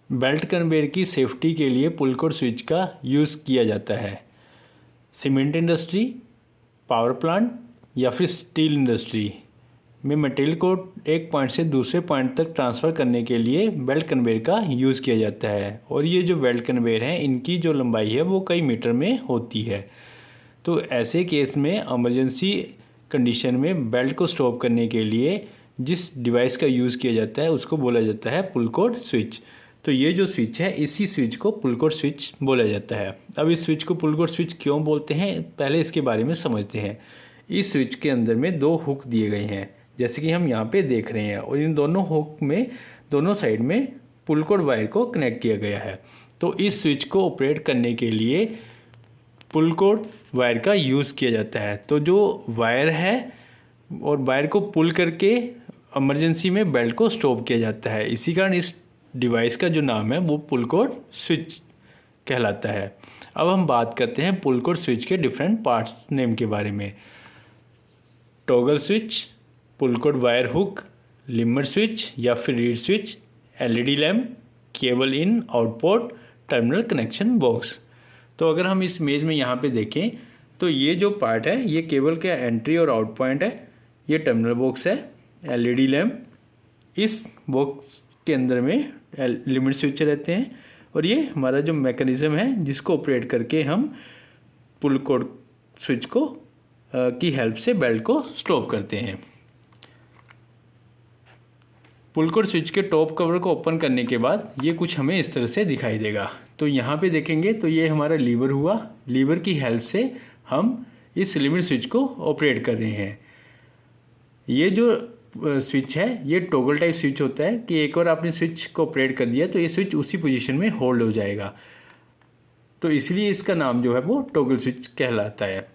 Belt conveyor की safety के लिए पुल कोड स्विच का यूज़ किया जाता है। सीमेंट इंडस्ट्री, पावर प्लांट या फिर स्टील इंडस्ट्री में मटेरियल को एक पॉइंट से दूसरे पॉइंट तक ट्रांसफ़र करने के लिए बेल्ट कन्वेयर का यूज़ किया जाता है। और ये जो बेल्ट कन्वेयर हैं इनकी जो लंबाई है वो कई मीटर में होती है। तो ऐसे केस में इमरजेंसी कंडीशन में बेल्ट को स्टॉप करने के लिए जिस डिवाइस का यूज़ किया जाता है उसको बोला जाता है पुल कोड स्विच। तो ये जो स्विच है इसी स्विच को पुल कोड स्विच बोला जाता है। अब इस स्विच को पुल कोड स्विच क्यों बोलते हैं, पहले इसके बारे में समझते हैं। इस स्विच के अंदर में दो हुक दिए गए हैं जैसे कि हम यहाँ पे देख रहे हैं, और इन दोनों हुक में दोनों साइड में पुल कोड वायर को कनेक्ट किया गया है। तो इस स्विच को ऑपरेट करने के लिए पुल कोड वायर का यूज़ किया जाता है। तो जो वायर है और वायर को पुल करके इमरजेंसी में बेल्ट को स्टॉप किया जाता है। इसी कारण इस डिवाइस का जो नाम है वो पुल कोड स्विच कहलाता है। अब हम बात करते हैं पुल कोड स्विच के डिफरेंट पार्ट्स नेम के बारे में। Toggle switch, pull cord wire hook, limit switch या फिर reed switch, LED lamp, cable in output, terminal connection box. तो अगर हम इस इमेज में यहाँ पे देखें तो ये जो पार्ट है ये केबल का एंट्री और आउट पॉइंट है, ये टर्मिनल बॉक्स है, एलईडी लैम्प, इस बॉक्स के अंदर में लिमिट स्विच रहते हैं, और ये हमारा जो मैकेनिज्म है जिसको ऑपरेट करके हम पुल कोड स्विच को की हेल्प से बेल्ट को स्टॉप करते हैं। पुल कोड स्विच के टॉप कवर को ओपन करने के बाद ये कुछ हमें इस तरह से दिखाई देगा। तो यहाँ पे देखेंगे तो ये हमारा लीवर हुआ, लीवर की हेल्प से हम इस लिमिट स्विच को ऑपरेट कर रहे हैं। ये जो स्विच है ये टॉगल टाइप स्विच होता है कि एक बार आपने स्विच को ऑपरेट कर दिया तो ये स्विच उसी पोजीशन में होल्ड हो जाएगा, तो इसलिए इसका नाम जो है वो टॉगल स्विच कहलाता है।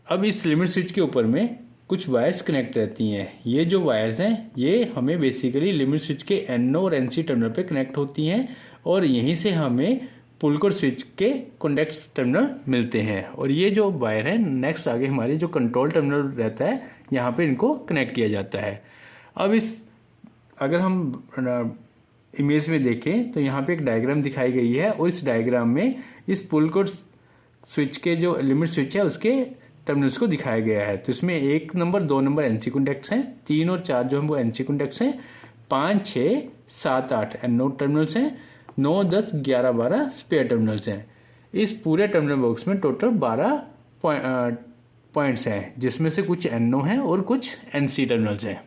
अब इस लिमिट स्विच के ऊपर में कुछ वायर्स कनेक्ट रहती हैं। ये जो वायर्स हैं ये हमें बेसिकली लिमिट स्विच के NO और NC टर्मिनल पे कनेक्ट होती हैं, और यहीं से हमें पुल कोड स्विच के कॉन्टैक्ट टर्मिनल मिलते हैं। और ये जो वायर है नेक्स्ट आगे हमारे जो कंट्रोल टर्मिनल रहता है यहाँ पे इनको कनेक्ट किया जाता है। अब अगर हम इमेज में देखें तो यहाँ पे एक डायग्राम दिखाई गई है, और इस डायग्राम में इस पुल कोड स्विच के जो लिमिट स्विच है उसके टर्मिनल्स को दिखाया गया है। तो इसमें 1 नंबर 2 नंबर NC कॉन्टैक्ट्स हैं, 3 और 4 जो हैं वो NC कॉन्टैक्ट्स हैं, 5 6 7 8 NO टर्मिनल्स हैं, 9 10 11 12 स्पेयर टर्मिनल्स हैं। इस पूरे टर्मिनल बॉक्स में टोटल 12 पॉइंट्स हैं जिसमें से कुछ NO हैं और कुछ NC टर्मिनल्स हैं।